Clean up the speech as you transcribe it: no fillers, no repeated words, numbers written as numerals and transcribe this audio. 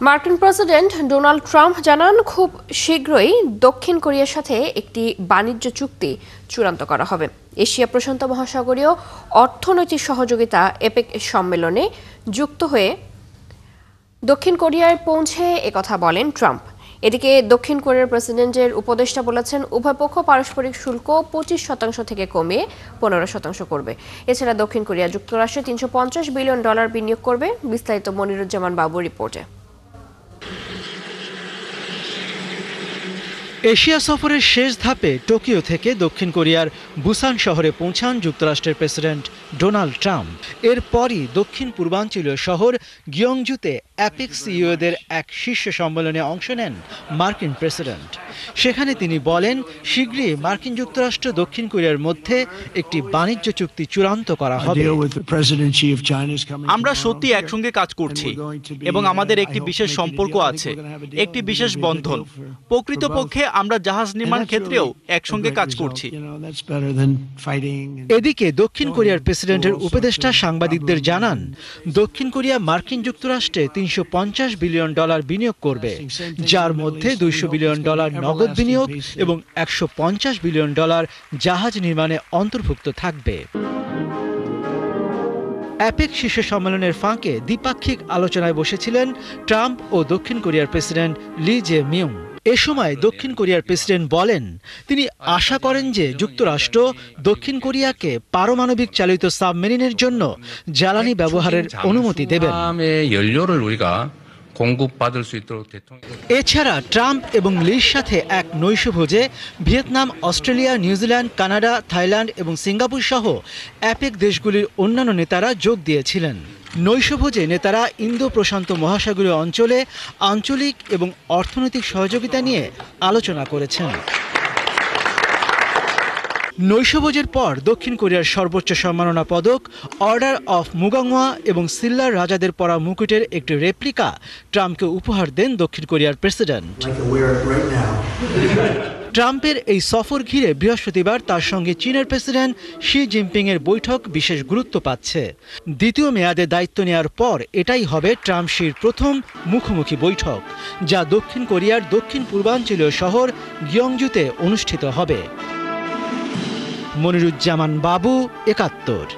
মার্কিন president Donald Trump জানান খুব শীঘ্রই দক্ষিণ কোরিয়ার সাথে একটি বাণিজ্য চুক্তি চূড়ান্ত করা হবে। এশিয়া প্রশান্ত মহাসাগরীয় অর্থনৈতিক সহযোগিতা এপেক সম্মেলনে যুক্ত হয়ে দক্ষিণ কোরিয়ায় পৌঁছে একথা বলেন ট্রাম্প। এদিকে দক্ষিণ কোরিয়ার প্রেসিডেন্টের উপদেষ্টা বলেছেন উভয় পক্ষ পারস্পরিক শুল্ক 25% থেকে কমিয়ে 15% করবে। এছাড়া দক্ষিণ কোরিয়া যুক্তরাষ্ট্রে $350 বিলিয়ন বিনিয়োগ করবে। বিস্তারিত মনিরুজ্জামান বাবুর রিপোর্টে। এশিয়া সফরের শেষ ধাপে টোকিও থেকে দক্ষিণ কোরিয়ার বুসান শহরে পৌঁছান যুক্তরাষ্ট্রের প্রেসিডেন্ট ডোনাল্ড ট্রাম্প। এরপরই দক্ষিণ পূর্বাঞ্চলীয় শহর গিয়ংজুতে অ্যাপেক সিইওদের এক শীর্ষ সম্মেলনে অংশ নেন মার্কিন প্রেসিডেন্ট। সেখানে তিনি বলেন, শীঘ্রই মার্কিন যুক্তরাষ্ট্র দক্ষিণ কোরিয়ার মধ্যে একটি বাণিজ্য চুক্তি চূড়ান্ত করা হবে। আমরা সত্যি একসঙ্গে কাজ করছি এবং আমাদের একটি বিশেষ সম্পর্ক আছে, একটি বিশেষ বন্ধন। প্রকৃতপক্ষে আমরা জাহাজ নির্মাণ ক্ষেত্রেও একসঙ্গে কাজ করছি। এদিকে দক্ষিণ কোরিয়ার প্রেসিডেন্টের উপদেষ্টা সাংবাদিকদের জানান, দক্ষিণ কোরিয়া মার্কিন যুক্তরাষ্ট্রে $350 বিলিয়ন বিনিয়োগ করবে, যার মধ্যে $200 বিলিয়ন নগদ বিনিয়োগ এবং $150 বিলিয়ন জাহাজ নির্মাণে অন্তর্ভুক্ত থাকবে। অ্যাপেক শীর্ষ সম্মেলনের ফাঁকে দ্বিপাক্ষিক আলোচনায় বসেছিলেন ট্রাম্প ও দক্ষিণ কোরিয়ার প্রেসিডেন্ট লি জে মিং। এ সময় দক্ষিণ কোরিয়ার প্রেসিডেন্ট বলেন, তিনি আশা করেন যে যুক্তরাষ্ট্র দক্ষিণ কোরিয়াকে পারমাণবিক চালিত সাবমেরিনের জন্য জ্বালানি ব্যবহারের অনুমতি দেবেন। এছাড়া ট্রাম্প এবং লির সাথে এক নৈশভোজে Vietnam, Australia, New Zealand, Canada, Thailand এবং সিঙ্গাপুর সহ অ্যাপেক দেশগুলির অন্যান্য নেতারা যোগ দিয়েছিলেন। নৈশভোজে নেতারা ইন্দো প্রশান্ত মহাসাগরীয় অঞ্চলে আঞ্চলিক এবং অর্থনৈতিক সহযোগিতা নিয়ে আলোচনা করেছেন। নৈশভোজের পর দক্ষিণ কোরিয়ার সর্বোচ্চ সম্মাননা পদক অর্ডার অফ মুগাংওয়া এবং সিল্লার রাজাদের পরা মুকুটের একটি রেপ্লিকা ট্রাম্পকে উপহার দেন দক্ষিণ কোরিয়ার প্রেসিডেন্ট। ট্রাম্পের এই সফর ঘিরে বৃহস্পতিবার তার সঙ্গে চীনের প্রেসিডেন্ট শি জিনপিং এর বৈঠক বিশেষ গুরুত্ব পাচ্ছে। দ্বিতীয় মেয়াদে দায়িত্ব নেওয়ার পর এটাই হবে ট্রাম্প শির প্রথম মুখোমুখি বৈঠক, যা দক্ষিণ কোরিয়ার দক্ষিণ পূর্বাঞ্চলীয় শহর গিয়ংজুতে অনুষ্ঠিত হবে। মনিরুজ্জামান বাবু, ৭১।